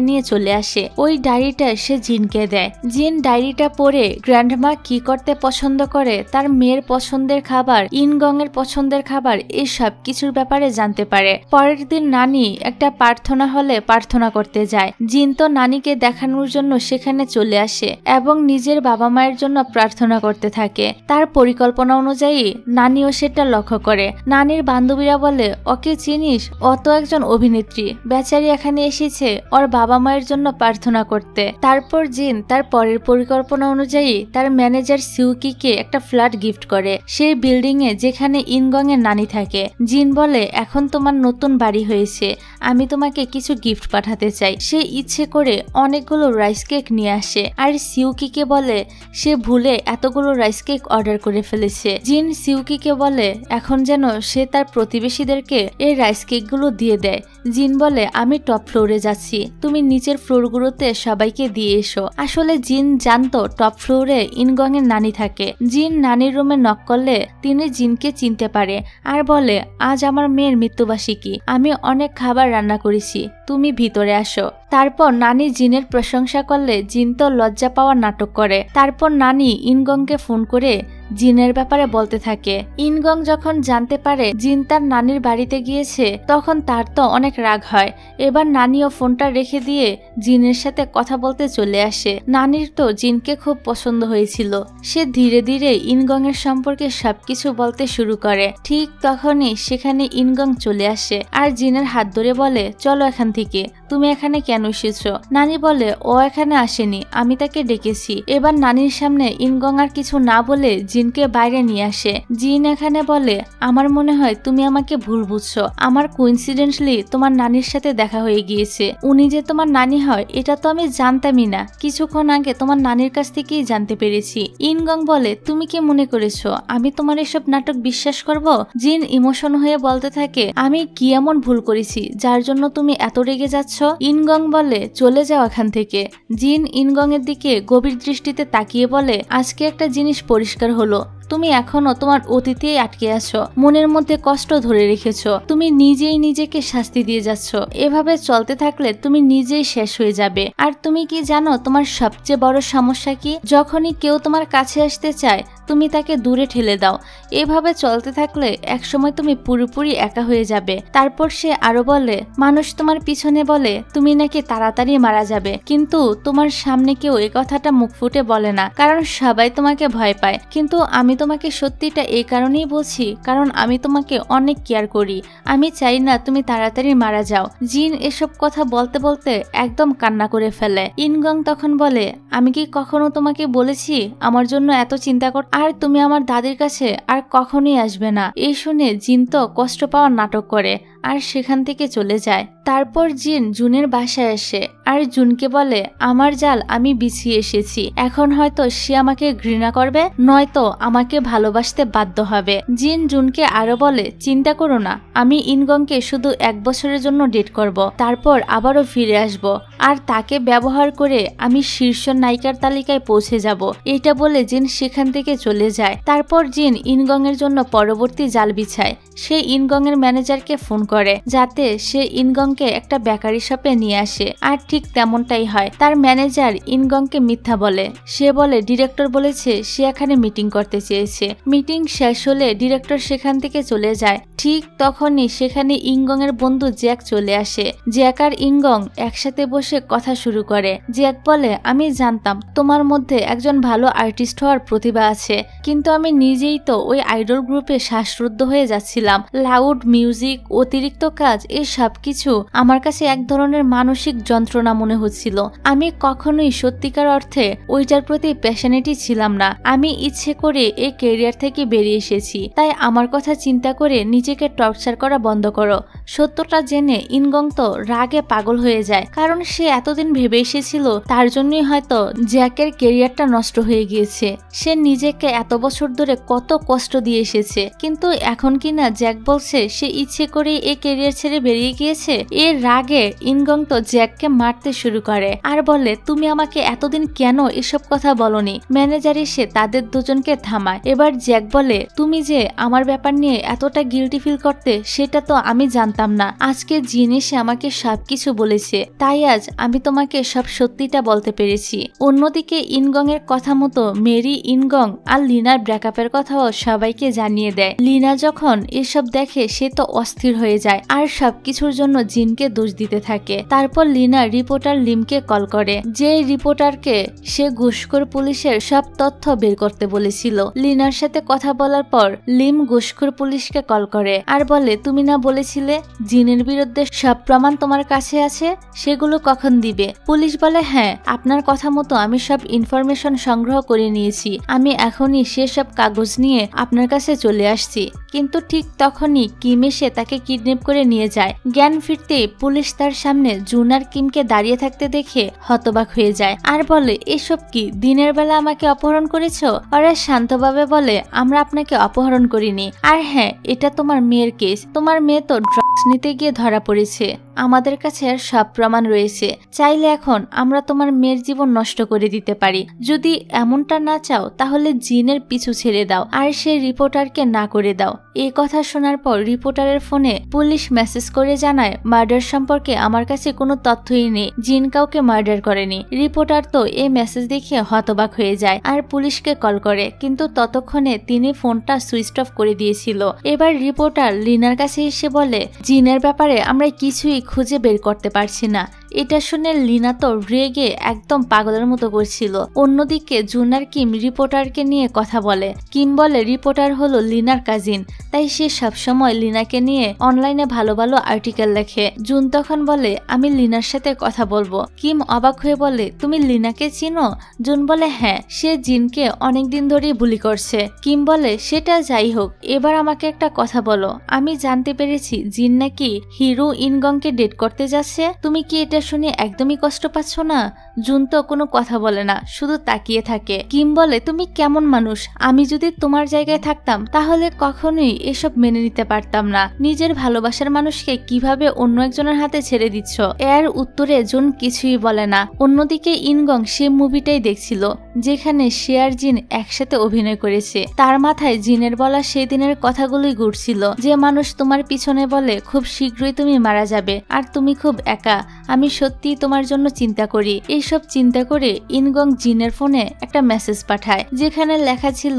নিয়ে চলে আসে। ওই ডায়েরিটা সে জিনকে দেয়। জিন ডায়েরিটা পড়ে গ্র্যান্ডমা কি করতে পছন্দ করে, তার মেয়ের পছন্দের খাবার, ইনগং এর পছন্দের খাবার, এই সব কিছুর ব্যাপারে জানতে পারে। পরের দিন নানি একটা প্রার্থনা হলে প্রার্থনা করতে যায়। জিন তো নানিকে দেখানোর জন্য সেখানে চলে আসে এবং নিজের বাবা মায়ের জন্য প্রার্থনা করতে থাকে। তার পরিকল্পনা অনুযায়ী নানিও সেটা লক্ষ্য করে। নানির বান্ধবীরা বলে ওকে চিনিস, ও তো একজন অভিনেত্রী, বেচারি এখানে এসেছে ওর বাবা মায়ের জন্য প্রার্থনা করতে। তারপর জিন তার পরের পরিকল্পনা অনুযায়ী তার ম্যানেজার সিউকিকে একটা ফ্ল্যাট গিফট করে সেই বিল্ডিং এ যেখানে ইনগং এর নানি থাকে। জিন বলে এখন তোমার নতুন বাড়ি হয়েছে, আমি তোমাকে কিছু গিফট পাঠাতে চাই। সে ইচ্ছে করে অনেকগুলো রাইস কেক নিয়ে আসে আর সিউকিকে বলে সে ভুলে এতগুলো রাইস কেক অর্ডার করে ফেলেছে। জিন সিউকিকে বলে এখন যেন সে তার প্রতিবেশীদেরকে এই রাইস কেকগুলো দিয়ে দেয়। জিন বলে আমি টপ ফ্লোরে যাচ্ছি, তুমি নিচের ফ্লোরগুলোতে সবাইকে দিয়ে এসো। আসলে জিন জানতো টপ ফ্লোরে ইনগং এর নানি থাকে। জিন নানির রুমে নক করলে তিনি জিনকে চিনতে পারে আর বলে আজ আমার মেয়ের মৃত্যুবার্ষিকী, আমি অনেক খাবার রান্না করেছি, তুমি ভিতরে আসো। তারপর নানি জিনের প্রশংসা করলে জিন তো লজ্জা পাওয়ার নাটক করে। তারপর নানি ইনগংকে ফোন করে জিনের ব্যাপারে বলতে থাকে। ইনগং যখন জানতে পারে জিন তার নানির বাড়িতে গিয়েছে তখন তার তো অনেক রাগ হয়। এবার নানিও ফোনটা রেখে দিয়ে জিনের সাথে কথা বলতে চলে আসে। নানির তো জিনকে খুব পছন্দ হয়েছিল। সে ধীরে ধীরে ইনগং এর সম্পর্কে সবকিছু বলতে শুরু করে। ঠিক তখনই সেখানে ইনগং চলে আসে আর জিনের হাত ধরে বলে চলো এখান থেকে, তুমি এখানে কেন এসেছো? নানি বলে ও এখানে আসেনি, আমি তাকে ডেকেছি। এবার নানির সামনে ইনগং আর কিছু না বলে জিনকে বাইরে নিয়ে আসে। জিন এখানে বলে আমার মনে হয় তুমি আমাকে ভুল বুঝছো, আমার কোইন্সিডেন্টলি তোমার নানির সাথে দেখা হয়ে গিয়েছে। উনি যে তোমার নানি হয় এটা তো আমি জানতামই না, কিছুক্ষণ আগে তোমার নানির কাছ থেকেই জানতে পেরেছি। ইনগং বলে তুমি কি মনে করেছো আমি তোমার এসব নাটক বিশ্বাস করব? জিন ইমোশন হয়ে বলতে থাকে আমি কি এমন ভুল করেছি যার জন্য তুমি এত রেগে যাচ্ছ? ইনগং বলে চলে যাও এখান থেকে। জিন ইনগং এর দিকে গভীর দৃষ্টিতে তাকিয়ে বলে আজকে একটা জিনিস পরিষ্কার হলো, তুমি এখনো তোমার অতীতেই আটকে আছো, মনের মধ্যে কষ্ট ধরে রেখেছো, তুমি নিজেই নিজেকে শাস্তি দিয়ে যাচ্ছ। এভাবে চলতে থাকলে তুমি নিজেই শেষ হয়ে যাবে। আর তুমি কি জানো তোমার সবচেয়ে বড় সমস্যা কি? যখনই কেউ তোমার কাছে আসতে চায় তুমি তাকে দূরে ঠেলে দাও। এভাবে চলতে থাকলে একসময় তুমি পুরোপুরি একা হয়ে যাবে। তারপর সে আরো বলে, মানুষ তোমার পিছনে বলে তুমি নাকি তাড়াতাড়ি মারা যাবে, কিন্তু তোমার সামনে কেউ এ কথাটা মুখ ফুটে বলে না, কারণ সবাই তোমাকে ভয় পায়। কিন্তু আমি তোমাকে সত্যিটা এই কারণেই বলছি, কারণ আমি তোমাকে অনেক কেয়ার করি। আমি চাই না তুমি তাড়াতাড়ি মারা যাও। জিন এসব কথা বলতে বলতে একদম কান্না করে ফেলে। ইনগং তখন বলে, আমি কি কখনো তোমাকে বলেছি আমার জন্য এত চিন্তা কর, আর তুমি আমার দাদির কাছে আর কখনোই আসবে না। এই শুনে জিন তো কষ্ট পাওয়ার নাটক করে আর সেখান থেকে চলে যায়। তারপর জিন জুনের বাসায় আসে আর জুনকে বলে, আমার জাল আমি বিছিয়ে এসেছি, এখন হয়তো সে আমাকে ঘৃণা করবে, নয়তো আমাকে ভালোবাসতে বাধ্য হবে। জিন জুনকে আরো বলে, চিন্তা করো না, আমি ইনগংকে শুধু 1 বছরের জন্য ডেট করব, তারপর আবারও ফিরে আসব, আর তাকে ব্যবহার করে আমি শীর্ষ নায়িকার তালিকায় পৌঁছে যাব। এটা বলে জিন সেখান থেকে চলে যায়। তারপর জিন ইনগং এর জন্য পরবর্তী জাল বিছায়। সে ইনগং এর ম্যানেজারকে ফোন করে যাতে সে ইনগংকে একটা বেকারি শপে নিয়ে আসে, আর ঠিক তেমনটাই হয়। তার ম্যানেজার ইনগংকে মিথ্যা বলে। সে বলে ডিরেক্টর বলেছে সে এখানে মিটিং করতে চেয়েছে। মিটিং শেষ হলে ডিরেক্টর সেখান থেকে চলে যায়। ঠিক তখনই সেখানে ইনগং এর বন্ধু জ্যাক চলে আসে। জ্যাক আর ইনগং একসাথে বসে কথা শুরু করে। জ্যাক বলে, আমি জানতাম তোমার মধ্যে একজন ভালো আর্টিস্ট হওয়ার প্রতিভা আছে, কিন্তু আমি নিজেই তো ওই আইডল গ্রুপে শ্বাসরুদ্ধ হয়ে যাচ্ছিলাম। লাউড মিউজিক, অতিরিক্ত কাজ, এই সবকিছু আমার কাছে এক ধরনের মানসিক যন্ত্রণা মনে হচ্ছিল। আমি কখনোই সত্যিকার অর্থে ওইটার প্রতি প্যাশনেটই ছিলাম না। আমি ইচ্ছে করে এই ক্যারিয়ার থেকে বেরিয়ে এসেছি। তাই আমার কথা চিন্তা করে নিজেকে টর্চার করা বন্ধ করো। সত্যটা জেনে ইনগং তো রাগে পাগল হয়ে যায়, কারণ সে এতদিন ভেবে এসেছিল তার জন্যই হয়তো জ্যাকের ক্যারিয়ারটা নষ্ট হয়ে গিয়েছে। সে নিজেকে এত বছর ধরে কত কষ্ট দিয়ে এসেছে, কিন্তু এখন কিনা জ্যাক বলছে সে ইচ্ছে করে এই ক্যারিয়ার ছেড়ে বেরিয়ে গিয়েছে। এর রাগে ইনগং তো জ্যাককে মারতে শুরু করে আর বলে, তুমি আমাকে এতদিন কেন এসব কথা বলনি। ম্যানেজার এসে তাদের দুজনকে থামায়। এবার জ্যাক বলে, তুমি যে আমার ব্যাপার নিয়ে এতটা গিল্টি ফিল করতে সেটা তো আমি জানতাম না। আজকে জিন এসে আমাকে সবকিছু বলেছে, তাই আজ আমি তোমাকে সব সত্যিটা বলতে পেরেছি। অন্যদিকে ইনগং এর কথা মতো মেরি, ইনগং আর লিনার ব্রেকআপের কথাও সবাইকে জানিয়ে দেয়। লিনা যখন এসব দেখে সে তো অস্থির হয়ে যায় আর সবকিছুর জন্য জিনকে দোষ দিতে থাকে। তারপর লিনা রিপোর্টার লিমকে কল করে, যে রিপোর্টারকে সে ঘুষখোর পুলিশের সব তথ্য বের করতে বলেছিল। লিনার সাথে কথা বলার পর লিম ঘুষখোর পুলিশকে কল করে আর বলে, তুমি না বলেছিলে জিনের বিরুদ্ধে সব প্রমাণ তোমার কাছে আছে, সেগুলো কখন দিবে? পুলিশ বলে, হ্যাঁ, আপনার কথা মতো আমি সব ইনফরমেশন সংগ্রহ করে নিয়েছি, আমি এখনই সেসব কাগজ নিয়ে আপনার কাছে চলে আসছি। কিন্তু ঠিক তখনই কিম এসে তাকে কিডন্যাপ করে নিয়ে যায়। জ্ঞান ফিরতে পুলিশ তার সামনে জুন আর কিমকে দাঁড়িয়ে থাকতে দেখে হতবাক হয়ে যায় আর বলে, এসব কি, দিনের বেলা আমাকে অপহরণ করেছো? ওরা শান্তভাবে বলে, আমরা আপনাকে অপহরণ করিনি, আর হ্যাঁ, এটা তোমার মেয়ের কেস। তোমার মেয়ে তো ড্রাগস নিতে গিয়ে ধরা পড়েছে, আমাদের কাছে আর সব প্রমাণ রয়েছে। চাইলে এখন আমরা তোমার মেয়ের জীবন নষ্ট করে দিতে পারি। যদি এমনটা না চাও তাহলে জিনের পিছু ছেড়ে দাও আর সেই রিপোর্টারকে না করে দাও। এই কথা শোনার পর রিপোর্টারের ফোনে পুলিশ মেসেজ করে জানায়, মার্ডার সম্পর্কে আমার কাছে কোনো তথ্যই নেই, জিন কাউকে মার্ডার করেনি। রিপোর্টার তো এই মেসেজ দেখে হতবাক হয়ে যায় আর পুলিশকে কল করে, কিন্তু ততক্ষণে তিনি ফোনটা সুইচ অফ করে দিয়েছিল। এবার রিপোর্টার লিনার কাছে এসে বলে, জিনের ব্যাপারে আমরা কিছুই খুঁজে বের করতে পারছি না। এটা শুনে লিনা তো রেগে একদম পাগলের মতো করছিল। অন্যদিকে জুন আর কিম রিপোর্টারকে নিয়ে কথা বলে। কিম বলে রিপোর্টার হলো লিনার কাজিন, তাই সে সবসময় লিনাকে নিয়ে অনলাইনে ভালো ভালো আর্টিকেল লেখে। জুন তখন বলে, আমি লিনার সাথে কথা বলবো। কিম অবাক হয়ে বলে, তুমি লিনাকে চিনো? জুন বলে, হ্যাঁ, সে জিনকে অনেকদিন ধরেই বুলি করছে। কিম বলে, সেটা যাই হোক, এবার আমাকে একটা কথা বলো, আমি জানতে পেরেছি জিন নাকি হিরো ইনগংকে ডেট করতে যাচ্ছে, তুমি কি এটা শুনে একদমই কষ্ট পাচ্ছ না? জুন তো কোনো কথা বলে না, শুধু তাকিয়ে থাকে। কিম বলে, তুমি কেমন মানুষ? আমি যদি তোমার জায়গায় থাকতাম তাহলে কখনোই এসব মেনে নিতে পারতাম না। নিজের ভালোবাসার মানুষকে কিভাবে অন্য একজনের হাতে ছেড়ে দিচ্ছ? এর উত্তরে জুন কিছুই বলে না। অন্যদিকে ইনগং সে মুভিটাই দেখছিল যেখানে সে আর জিন একসাথে অভিনয় করেছে। তার মাথায় জিনের বলা সেই দিনের কথাগুলোই ঘুরছিল, যে মানুষ তোমার পিছনে বলে খুব শীঘ্রই তুমি মারা যাবে আর তুমি খুব একা, আমি সত্যি তোমার জন্য চিন্তা করি। এইসব চিন্তা করে ইনগং জিনের ফোনে একটা মেসেজ পাঠায়, যেখানে লেখা ছিল,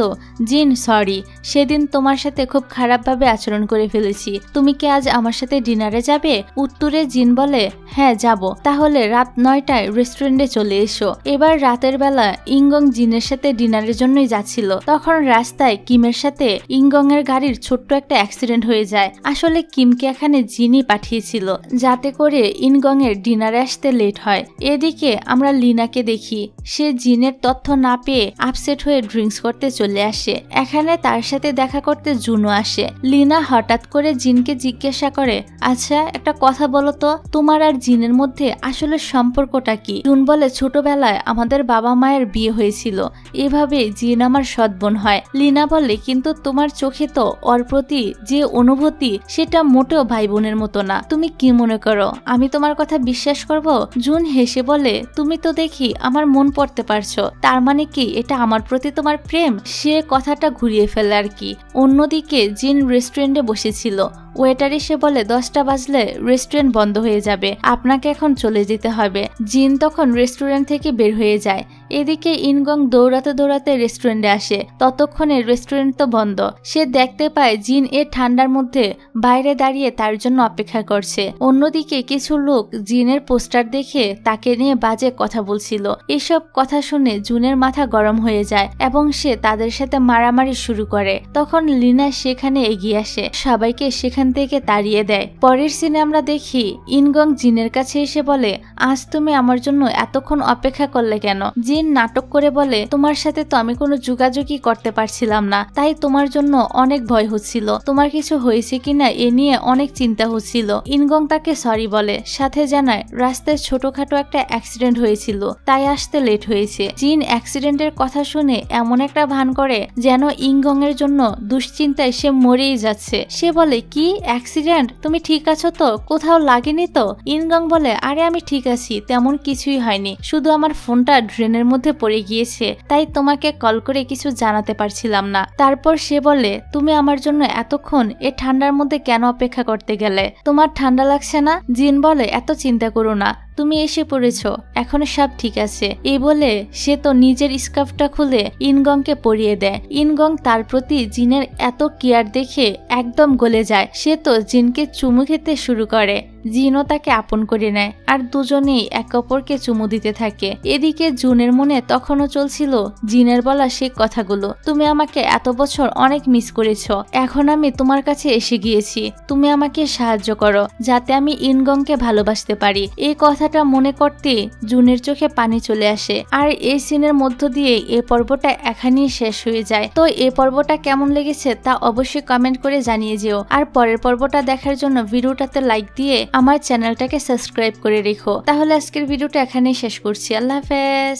জিন সরি, সেদিন তোমার সাথে খুব খারাপভাবে আচরণ করে ফেলেছি। তুমি কি আজ আমার সাথে ডিনারে যাবে? উত্তরে জিন বলে, হ্যাঁ যাব। তাহলে রাত 9টায় রেস্টুরেন্টে চলে এসো। এবার রাতের বেলা ইনগং জিনের সাথে ডিনারের জন্যই যাচ্ছিল। তখন রাস্তায় কিমের সাথে ইনগং এর গাড়ির ছোট্ট একটা অ্যাক্সিডেন্ট হয়ে যায়। আসলে কিমকে এখানে জিনই পাঠিয়েছিল, যাতে করে ইনগং এর ডিনারে আসতে লেট হয়। এদিকে আমরা লিনাকে দেখি, সে জিনের তথ্য না পেয়ে আপসেট হয়ে ড্রিঙ্কস করতে চলে আসে। এখানে তার সাথে দেখা করতে জুনো আসে। লিনা হঠাৎ করে জিনকে জিজ্ঞাসা করে, আচ্ছা একটা কথা বলো তো, তোমার আর জিনের মধ্যে আসলে সম্পর্কটা কি? জুন বলে, ছোটবেলায় আমাদের বাবা মায়ের বিয়ে হয়েছিল, এভাবে জিন আমার সৎ বোন হয়। লিনা বলে, কিন্তু তোমার চোখে তো ওর প্রতি যে অনুভূতি সেটা মোটেও ভাই বোনের মতো না। তুমি কি মনে করো আমি তোমার কথা বিশ্বাস করব? জুন হেসে বলে, তুমি তো দেখি আমার মন পড়তে পারছো, তার মানে কি এটা আমার প্রতি তোমার প্রেম? সে কথাটা ঘুরিয়ে ফেলে আর কি। অন্যদিকে জিন রেস্টুরেন্টে বসেছিল। ওয়েটার এসে বলে, 10টা বাজলে রেস্টুরেন্ট বন্ধ হয়ে যাবে, আপনাকে এখন চলে যেতে হবে। জিন তখন রেস্টুরেন্ট থেকে বের হয়ে যায়। এদিকে ইনগং দৌড়াতে দৌড়াতে রেস্টুরেন্টে আসে। ততক্ষণে রেস্টুরেন্ট তো বন্ধ। সে দেখতে পায় জিন এর ঠান্ডার মধ্যে বাইরে দাঁড়িয়ে তার জন্য অপেক্ষা করছে। অন্যদিকে কিছু লোক জিনের পোস্টার দেখে তাকে নিয়ে বাজে কথা বলছিল। এসব কথা শুনে জুনের মাথা গরম হয়ে যায় এবং সে তাদের সাথে মারামারি শুরু করে। তখন লিনা সেখানে এগিয়ে আসে, সবাইকে সেখান থেকে তাড়িয়ে দেয়। পরের সিনে আমরা দেখি ইনগং জিনের কাছে এসে বলে, আজ তুমি আমার জন্য এতক্ষণ অপেক্ষা করলে কেন? জিন নাটক করে বলে, তোমার সাথে তো আমি কোনো যোগাযোগই করতে পারছিলাম না, তাই তোমার জন্য অনেক ভয় হচ্ছিল, তোমার কিছু হয়েছে কিনা এ নিয়ে অনেক চিন্তা হচ্ছিল। ইনগং তাকে সরি বলে, সাথে জানায় রাস্তায় ছোটখাটো একটা অ্যাক্সিডেন্ট হয়েছিল, তাই আসতে লেট হয়েছে। জিন অ্যাক্সিডেন্টের কথা শুনে এমন একটা ভান করে যেন ইনগং এর জন্য দুশ্চিন্তায় সে মরেই যাচ্ছে। সে বলে, কি অ্যাক্সিডেন্ট? তুমি ঠিক আছো তো? কোথাও লাগেনি তো? ইনগং বলে, আরে আমি ঠিক আছি, তেমন কিছুই হয়নি, শুধু আমার ফোনটা ড্রেনের মধ্যে পড়ে গিয়েছে, তাই তোমাকে কল করে কিছু জানাতে পারছিলাম না। তারপর সে বলে, তুমি আমার জন্য এতক্ষণ এ ঠান্ডার মধ্যে কেন অপেক্ষা করতে গেলে? তোমার ঠান্ডা লাগছে না? জিন বলে, এত চিন্তা করো না, তুমি এসে পড়েছ, এখন সব ঠিক আছে। এই বলে সে তো নিজের স্কার্ফটা খুলে ইনগংকে পরিয়ে দেয়। ইনগং তার প্রতি জিনের এত কেয়ার দেখে একদম গলে যায়। সে তো জিনকে চুমু খেতে শুরু করে। জিনও তাকে আপন করে নেয় আর দুজনেই একে অপরকে চুমু দিতে থাকে। এদিকে জুনের মনে তখনও চলছিল জিনের বলা সে কথাগুলো, তুমি আমাকে এত বছর অনেক মিস করেছ, এখন আমি তোমার কাছে এসে গিয়েছি, তুমি আমাকে সাহায্য করো যাতে আমি ইনগংকে ভালোবাসতে পারি। এই কথাটা মনে করতে জুনের চোখে পানি চলে আসে। আর এই সিনের মধ্য দিয়ে এই পর্বটা এখানেই শেষ হয়ে যায়। তো এই পর্বটা কেমন লেগেছে তা অবশ্যই কমেন্ট করে জানিয়ে যেও। আর পরের পর্বটা দেখার জন্য ভিডিওটাতে লাইক দিয়ে আমার চ্যানেলটাকে সাবস্ক্রাইব করে রেখো। তাহলে আজকের ভিডিওটা এখানেই শেষ করছি। আল্লাহ হাফেজ।